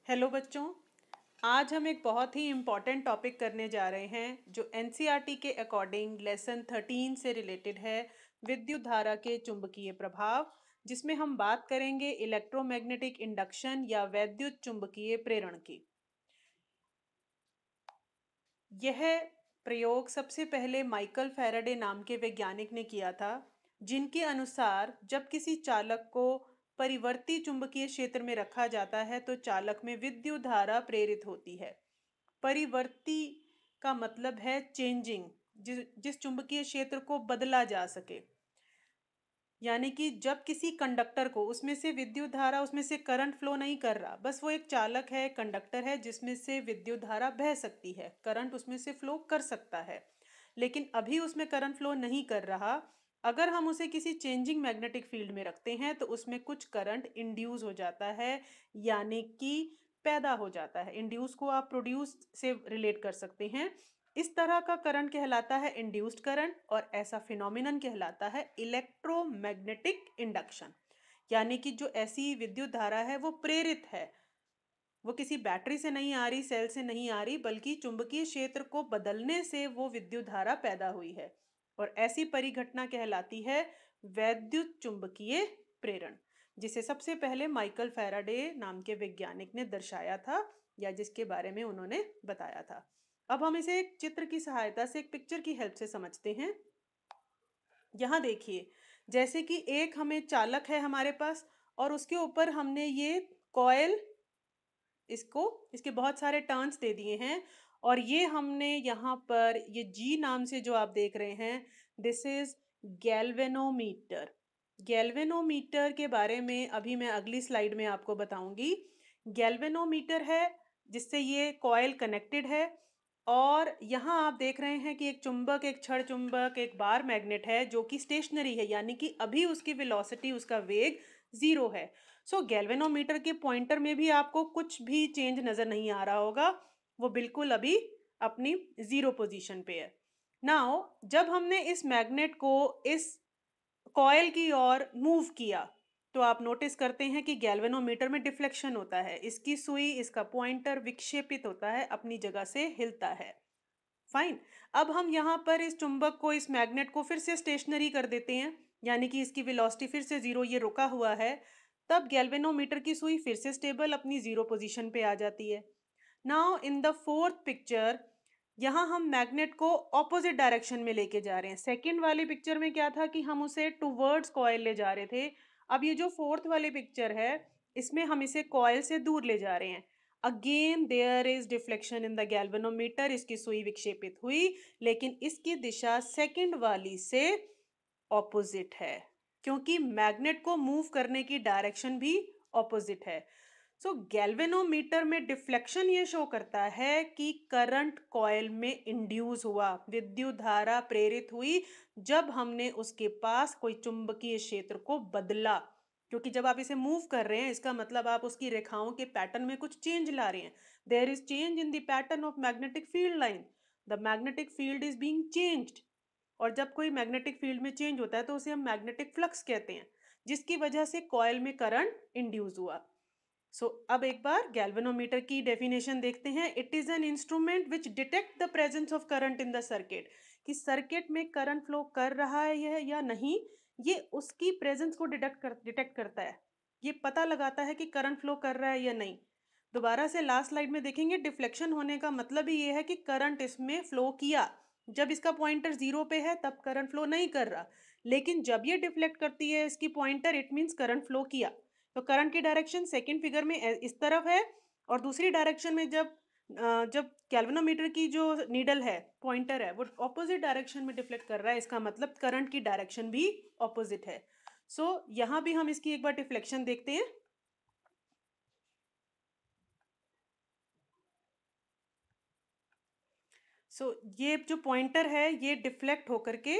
Hello बच्चों। आज हम एक बहुत ही इम्पॉर्टेंट टॉपिक करने जा रहे हैं जो एनसीईआरटी के अकॉर्डिंग लेसन 13 से रिलेटेड है, विद्युत धारा के चुंबकीय प्रभाव, जिसमें हम बात करेंगे इलेक्ट्रोमैग्नेटिक इंडक्शन या वैद्युत चुंबकीय प्रेरण की। यह प्रयोग सबसे पहले माइकल फैराडे नाम के वैज्ञानिक ने किया था, जिनके अनुसार जब किसी चालक को परिवर्ती चुंबकीय क्षेत्र में रखा जाता है तो चालक में विद्युत धारा प्रेरित होती है। परिवर्ती का मतलब है चेंजिंग, जिस चुंबकीय क्षेत्र को बदला जा सके। यानी कि जब किसी कंडक्टर को उसमें से विद्युत धारा, उसमें से करंट फ्लो नहीं कर रहा, बस वो एक चालक है, कंडक्टर है जिसमें से विद्युत धारा बह सकती है, करंट उसमें से फ्लो कर सकता है, लेकिन अभी उसमें करंट फ्लो नहीं कर रहा। अगर हम उसे किसी चेंजिंग मैग्नेटिक फील्ड में रखते हैं तो उसमें कुछ करंट इंड्यूस हो जाता है, यानी कि पैदा हो जाता है। इंड्यूस को आप प्रोड्यूस से रिलेट कर सकते हैं। इस तरह का करंट कहलाता है इंड्यूस्ड करंट और ऐसा फिनोमिनन कहलाता है इलेक्ट्रोमैग्नेटिक इंडक्शन। यानी कि जो ऐसी विद्युत धारा है वो प्रेरित है, वो किसी बैटरी से नहीं आ रही, सेल से नहीं आ रही, बल्कि चुंबकीय क्षेत्र को बदलने से वो विद्युत धारा पैदा हुई है। और ऐसी परिघटना कहलाती है वैद्युत चुंबकीय प्रेरण, जिसे सबसे पहले माइकल फैराडे नाम के वैज्ञानिक ने दर्शाया था, या जिसके बारे में उन्होंने बताया था। अब हम इसे एक चित्र की सहायता से, एक पिक्चर की हेल्प से समझते हैं। यहाँ देखिए, जैसे कि एक हमें चालक है हमारे पास और उसके ऊपर हमने ये कॉयल, इसके बहुत सारे टर्न्स दे दिए हैं, और ये हमने यहाँ पर ये जी नाम से जो आप देख रहे हैं, दिस इज गैल्वेनोमीटर। गैल्वेनोमीटर के बारे में अभी मैं अगली स्लाइड में आपको बताऊंगी। गैल्वेनोमीटर है जिससे ये कॉयल कनेक्टेड है, और यहाँ आप देख रहे हैं कि एक चुंबक, एक छड़ चुंबक, एक बार मैग्नेट है जो कि स्टेशनरी है, यानी कि अभी उसकी वेलोसिटी, उसका वेग 0 है। सो गैल्वेनोमीटर के पॉइंटर में भी आपको कुछ भी चेंज नजर नहीं आ रहा होगा, वो बिल्कुल अभी अपनी 0 पोजीशन पे है। नाउ जब हमने इस मैग्नेट को इस कॉयल की ओर मूव किया तो आप नोटिस करते हैं कि गैल्वेनोमीटर में डिफ्लेक्शन होता है, इसकी सुई, इसका पॉइंटर विक्षेपित होता है, अपनी जगह से हिलता है। फाइन। अब हम यहाँ पर इस चुंबक को, इस मैग्नेट को फिर से स्टेशनरी कर देते हैं, यानी कि इसकी वेलोसिटी फिर से 0, ये रुका हुआ है। तब गैल्वेनोमीटर की सुई फिर से स्टेबल अपनी 0 पोजीशन पे आ जाती है। Now in the fourth picture, यहाँ हम मैग्नेट को ऑपोजिट डायरेक्शन में लेके जा रहे हैं। सेकेंड वाली पिक्चर में क्या था कि हम उसे टूवर्ड्स कॉयल ले जा रहे थे। अब ये जो फोर्थ वाली पिक्चर है, इसमें हम इसे कॉयल से दूर ले जा रहे हैं। Again there is deflection in the galvanometer, इसकी सुई विक्षेपित हुई, लेकिन इसकी दिशा सेकंड वाली से ऑपोजिट है, क्योंकि मैग्नेट को मूव करने की डायरेक्शन भी ऑपोजिट है। सो गैल्वेनोमीटर में डिफ्लेक्शन ये शो करता है कि करंट कॉयल में इंड्यूस हुआ, विद्युत धारा प्रेरित हुई जब हमने उसके पास कोई चुंबकीय क्षेत्र को बदला। क्योंकि जब आप इसे मूव कर रहे हैं, इसका मतलब आप उसकी रेखाओं के पैटर्न में कुछ चेंज ला रहे हैं। There is change in the pattern of magnetic field line, the magnetic field is being changed. और जब कोई मैग्नेटिक फील्ड में चेंज होता है तो उसे हम मैग्नेटिक फ्लक्स कहते हैं, जिसकी वजह से कॉयल में करंट इंड्यूस हुआ। अब एक बार गैल्वेनोमीटर की डेफिनेशन देखते हैं। It is an instrument which detect the presence of current in the circuit, कि सर्किट में करंट फ्लो कर रहा है यह या नहीं, ये उसकी प्रेजेंस को डिटेक्ट करता है, ये पता लगाता है कि करंट फ्लो कर रहा है या नहीं। दोबारा से लास्ट स्लाइड में देखेंगे, डिफ्लेक्शन होने का मतलब ही ये है कि करंट इसमें फ्लो किया। जब इसका पॉइंटर 0 पे है तब करंट फ्लो नहीं कर रहा, लेकिन जब ये डिफ्लेक्ट करती है इसकी pointer, it means current flow किया। तो करंट की डायरेक्शन सेकंड फिगर में इस तरफ है, और दूसरी डायरेक्शन में जब गैल्वेनोमीटर की जो नीडल है, पॉइंटर है, वो ऑपोजिट डायरेक्शन में डिफ्लेक्ट कर रहा है, इसका मतलब करंट की डायरेक्शन भी ऑपोजिट है। यहां भी हम इसकी एक बार डिफ्लेक्शन देखते हैं। ये जो पॉइंटर है ये डिफ्लेक्ट होकर के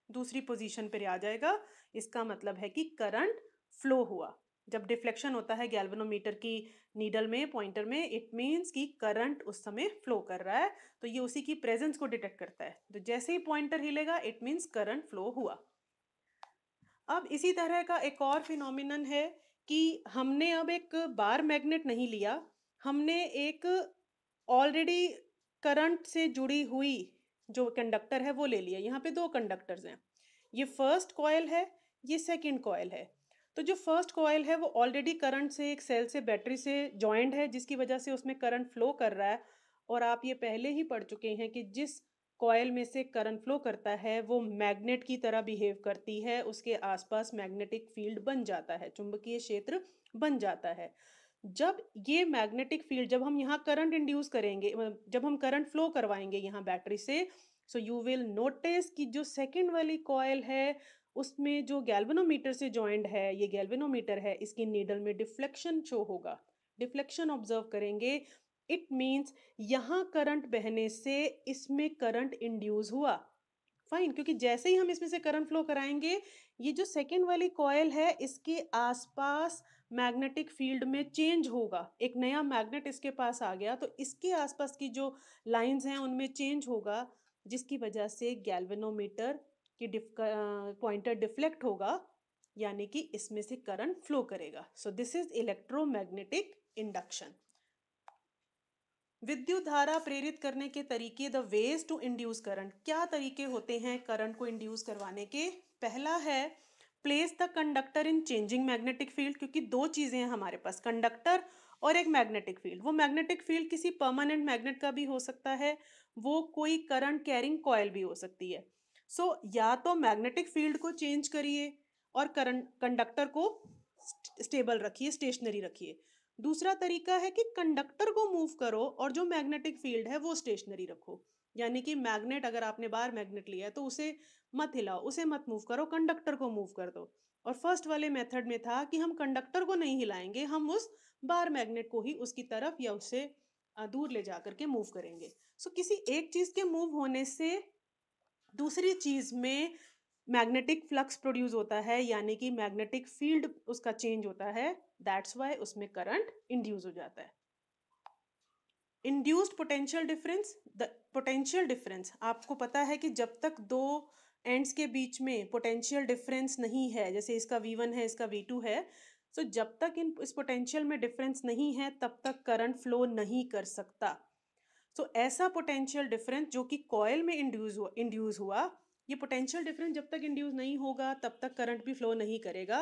दूसरी पोजीशन पर आ जाएगा, इसका मतलब है कि करंट फ्लो हुआ। जब डिफ्लेक्शन होता है गैल्वेनोमीटर की नीडल में, पॉइंटर में, इट मीन्स कि करंट उस समय फ्लो कर रहा है, तो ये उसी की प्रेजेंस को डिटेक्ट करता है। तो जैसे ही पॉइंटर हिलेगा इट मीन्स करंट फ्लो हुआ। अब इसी तरह का एक और फिनोमिनन है कि हमने अब एक बार मैग्नेट नहीं लिया, हमने एक ऑलरेडी करंट से जुड़ी हुई जो कंडक्टर है वो ले लिया। यहाँ पे दो कंडक्टर्स हैं, ये फर्स्ट कॉइल है, ये सेकंड कॉइल है। तो जो फर्स्ट कॉइल है वो ऑलरेडी करंट से एक सेल से बैटरी से जॉइंड है, जिसकी वजह से उसमें करंट फ्लो कर रहा है। और आप ये पहले ही पढ़ चुके हैं कि जिस कॉइल में से करंट फ्लो करता है वो मैग्नेट की तरह बिहेव करती है, उसके आसपास मैग्नेटिक फील्ड बन जाता है, चुंबकीय क्षेत्र बन जाता है। जब ये मैग्नेटिक फील्ड, जब हम यहाँ करंट इंड्यूस करेंगे, जब हम करंट फ्लो करवाएंगे यहाँ बैटरी से, सो यू विल नोटिस कि जो सेकंड वाली कॉइल है उसमें जो गैल्वेनोमीटर से जॉइंड है, ये गैल्वेनोमीटर है, इसकी नीडल में डिफ्लेक्शन शो होगा, डिफ्लेक्शन ऑब्जर्व करेंगे। इट मीन्स यहाँ करंट बहने से इसमें करंट इंड्यूस हुआ। फाइन, क्योंकि जैसे ही हम इसमें से करंट फ्लो कराएंगे, ये जो सेकेंड वाली कॉइल है इसके आसपास मैग्नेटिक फील्ड में चेंज होगा, एक नया मैग्नेट इसके पास आ गया, तो इसके आसपास की जो लाइंस हैं उनमें चेंज होगा, जिसकी वजह से गैल्वेनोमीटर की पॉइंटर डिफ्लेक्ट होगा, यानी कि इसमें से करंट फ्लो करेगा। So this is electromagnetic induction. विद्युत धारा प्रेरित करने के तरीके, the ways to induce current. क्या तरीके होते हैं करंट को इंड्यूस करवाने के? पहला है place the conductor in changing magnetic field, क्योंकि दो चीजें हैं हमारे पास, कंडक्टर और एक मैग्नेटिक फील्ड। वो मैग्नेटिक फील्ड किसी परमानेंट मैग्नेट का भी हो सकता है, वो कोई करंट कैरिंग कॉइल भी हो सकती है। सो या तो मैग्नेटिक फील्ड को चेंज करिए और करंट कंडक्टर को स्टेबल रखिए, स्टेशनरी रखिए। दूसरा तरीका है कि कंडक्टर को मूव करो और जो मैग्नेटिक फील्ड है वो स्टेशनरी रखो, यानी कि मैग्नेट, अगर आपने बार मैग्नेट लिया है तो उसे मत हिलाओ, उसे मत मूव करो, कंडक्टर को मूव कर दो। और फर्स्ट वाले मेथड में था कि हम कंडक्टर को नहीं हिलाएंगे, हम उस बार मैग्नेट को ही उसकी तरफ या उससे दूर ले जा करके मूव करेंगे। सो किसी एक चीज के मूव होने से दूसरी चीज में मैग्नेटिक फ्लक्स प्रोड्यूस होता है, यानी कि मैग्नेटिक फील्ड उसका चेंज होता है, दैट्स वाई उसमें करंट इंड्यूस हो जाता है। Induced potential difference, the potential difference, आपको पता है कि जब तक दो एंड्स के बीच में पोटेंशियल डिफरेंस नहीं है, जैसे इसका V1 है इसका V2 है, तो जब तक इस पोटेंशियल में डिफरेंस नहीं है तब तक करंट फ्लो नहीं कर सकता। सो ऐसा पोटेंशियल डिफरेंस जो कि कॉइल में इंड्यूस हुआ, ये पोटेंशियल डिफरेंस जब तक इंड्यूस नहीं होगा तब तक करंट भी फ्लो नहीं करेगा,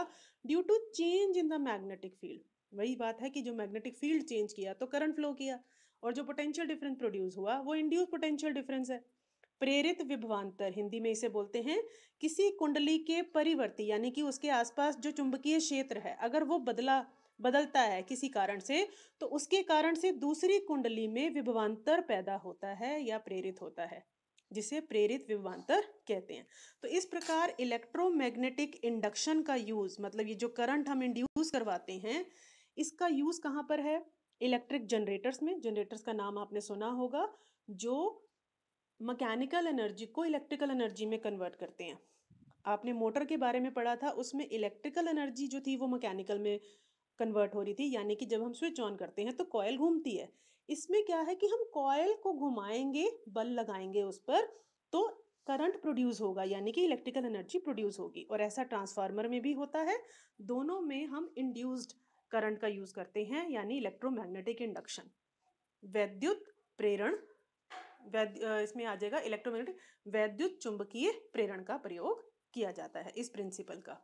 due to change in the magnetic field. वही बात है कि जो मैग्नेटिक फील्ड चेंज किया तो करंट फ्लो किया, और जो पोटेंशियल डिफरेंस प्रोड्यूस हुआ वो इंड्यूस पोटेंशियल डिफरेंस है। प्रेरित विभवांतर, हिंदी में इसे बोलते हैं किसी कुंडली के परिवर्ती, यानी कि उसके आसपास जो चुंबकीय क्षेत्र है अगर वो बदलता है किसी कारण से, तो उसके कारण से दूसरी कुंडली में विभवांतर पैदा होता है या प्रेरित होता है, जिसे प्रेरित विभवांतर कहते हैं। तो इस प्रकार इलेक्ट्रोमैग्नेटिक इंडक्शन का यूज, मतलब ये जो करंट हम इंड्यूस करवाते हैं, इसका यूज कहाँ पर है? इलेक्ट्रिक जनरेटर्स में। जनरेटर्स का नाम आपने सुना होगा, जो मैकेनिकल एनर्जी को इलेक्ट्रिकल एनर्जी में कन्वर्ट करते हैं। आपने मोटर के बारे में पढ़ा था, उसमें इलेक्ट्रिकल एनर्जी जो थी वो मैकेनिकल में कन्वर्ट हो रही थी, यानी कि जब हम स्विच ऑन करते हैं तो कॉइल घूमती है। इसमें क्या है कि हम कॉइल को घुमाएंगे, बल लगाएंगे उस पर, तो करंट प्रोड्यूस होगा, यानी कि इलेक्ट्रिकल एनर्जी प्रोड्यूस होगी। और ऐसा ट्रांसफार्मर में भी होता है, दोनों में हम इंड्यूस्ड करंट का यूज करते हैं, यानी इलेक्ट्रोमैग्नेटिक इंडक्शन। वैद्युत प्रेरण, इसमें आ जाएगा इलेक्ट्रोमैग्नेटिक, वैद्युत चुंबकीय प्रेरण का प्रयोग किया जाता है इस प्रिंसिपल का।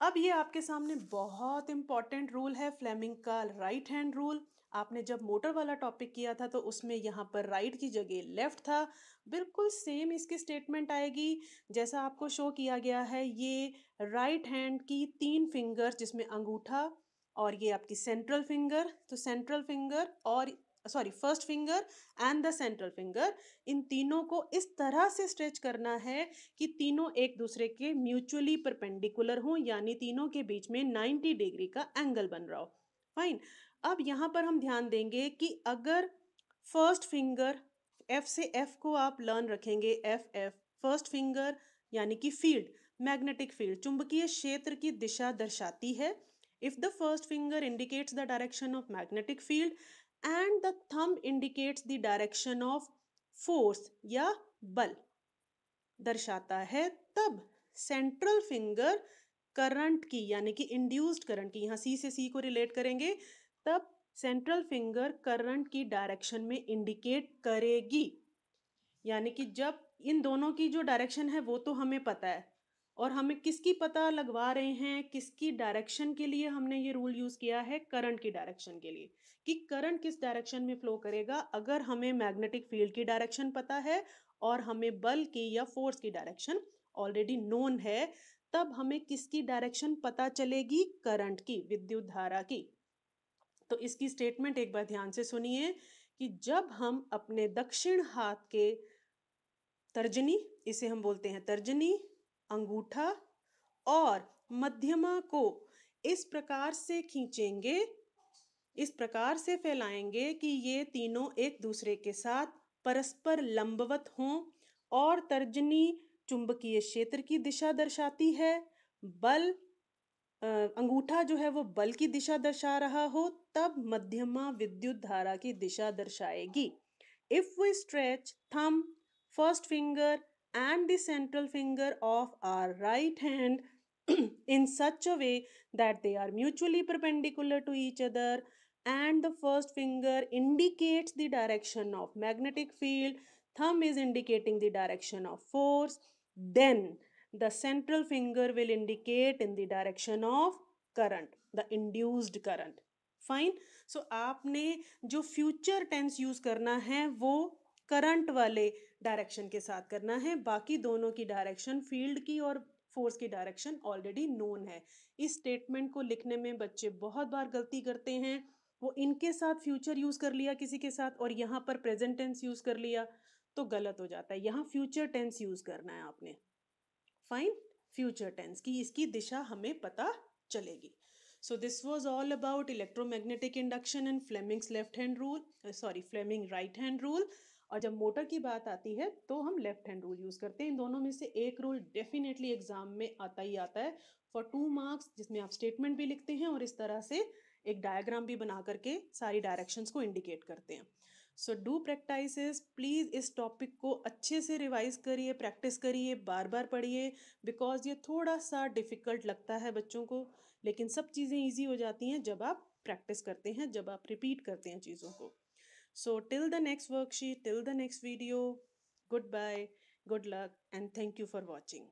अब ये आपके सामने बहुत इंपॉर्टेंट रूल है, फ्लेमिंग का राइट हैंड रूल। आपने जब मोटर वाला टॉपिक किया था तो उसमें यहाँ पर राइट की जगह लेफ्ट था, बिल्कुल सेम इसकी स्टेटमेंट आएगी जैसा आपको शो किया गया है। ये राइट हैंड की 3 फिंगर, जिसमें अंगूठा और ये आपकी सेंट्रल फिंगर, तो सेंट्रल फिंगर और first finger and the central finger, इन तीनों को इस तरह से स्ट्रेच करना है कि तीनों एक दूसरे के म्यूचुअली परपेंडिकुलर हों, यानी तीनों के बीच में 90 डिग्री का एंगल बन रहा हो। फाइन। अब यहाँ पर हम ध्यान देंगे कि अगर फर्स्ट फिंगर, F से F को आप लर्न रखेंगे, F फर्स्ट फिंगर, यानी कि फील्ड, मैग्नेटिक फील्ड, चुंबकीय क्षेत्र की दिशा दर्शाती है। If the first finger indicates the direction of magnetic field and the thumb indicates the direction of force या बल दर्शाता है, तब सेंट्रल फिंगर करंट की, यानी कि इंड्यूस्ड करंट की, यहाँ C से C को रिलेट करेंगे, तब सेंट्रल फिंगर करंट की डायरेक्शन में इंडिकेट करेगी। यानी कि जब इन दोनों की जो डायरेक्शन है वो तो हमें पता है, और हमें किसकी पता लगवा रहे हैं, किसकी डायरेक्शन के लिए हमने ये रूल यूज किया है, करंट की डायरेक्शन के लिए, कि करंट किस डायरेक्शन में फ्लो करेगा। अगर हमें मैग्नेटिक फील्ड की डायरेक्शन पता है और हमें बल की या फोर्स की डायरेक्शन ऑलरेडी नोन है, तब हमें किसकी डायरेक्शन पता चलेगी, करंट की, विद्युत धारा की। तो इसकी स्टेटमेंट एक बार ध्यान से सुनिए कि जब हम अपने दक्षिण हाथ के तर्जनी, इसे हम बोलते हैं तर्जनी, अंगूठा और मध्यमा को इस प्रकार से खींचेंगे, इस प्रकार से फैलाएंगे कि ये तीनों एक दूसरे के साथ परस्पर लंबवत हों, और तर्जनी चुंबकीय क्षेत्र की दिशा दर्शाती है, बल अंगूठा जो है वो बल की दिशा दर्शा रहा हो, तब मध्यमा विद्युत धारा की दिशा दर्शाएगी। If we stretch thumb, first finger and the central finger of our right hand in such a way that they are mutually perpendicular to each other, and the first finger indicates the direction of magnetic field, thumb is indicating the direction of force, then the central finger will indicate in the direction of current, the induced current. Fine. So आपने जो future tense use करना है वो current वाले direction के साथ करना है, बाकी दोनों की डायरेक्शन, फील्ड की और फोर्स की डायरेक्शन ऑलरेडी नोन है। इस स्टेटमेंट को लिखने में बच्चे बहुत बार गलती करते हैं, वो इनके साथ फ्यूचर यूज कर लिया किसी के साथ और यहाँ पर प्रेजेंट टेंस यूज कर लिया, तो गलत हो जाता है। यहाँ फ्यूचर टेंस यूज करना है आपने। फाइन, फ्यूचर टेंस की इसकी दिशा हमें पता चलेगी। So this was all about electromagnetic induction and Fleming's left hand rule, Fleming right hand rule। और जब मोटर की बात आती है तो हम लेफ्ट हैंड रूल यूज करते हैं। इन दोनों में से एक रूल डेफिनेटली एग्जाम में आता ही आता है फॉर 2 मार्क्स, जिसमें आप स्टेटमेंट भी लिखते हैं और इस तरह से एक डायग्राम भी बना करके सारी डायरेक्शंस को इंडिकेट करते हैं। सो डू प्रैक्टिस, प्लीज़ इस टॉपिक को अच्छे से रिवाइज करिए, प्रैक्टिस करिए, बार बार पढ़िए, बिकॉज ये थोड़ा सा डिफ़िकल्ट लगता है बच्चों को, लेकिन सब चीज़ें ईजी हो जाती हैं जब आप प्रैक्टिस करते हैं, जब आप रिपीट करते हैं चीज़ों को। So till the next worksheet, till the next video, goodbye, good luck and thank you for watching.